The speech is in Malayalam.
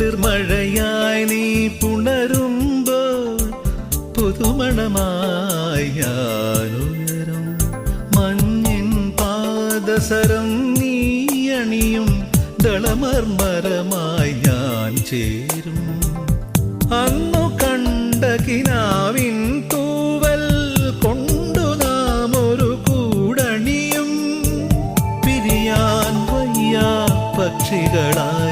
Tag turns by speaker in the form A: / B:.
A: കുളിർമഴയായി നീ പുണരുമ്പോൾ പുതുമണമായി ഞാനുയരും. മഞ്ഞിൻ പാദസരം നീ അണിയും ദളമർമരമായി ഞാൻ ചേരും. അന്നു കണ്ട കിനാവിൻ തൂവൽ കൊണ്ടു നാം ഒരു കൂടണിയും. പിരിയാൻ വയ്യ പക്ഷികളായി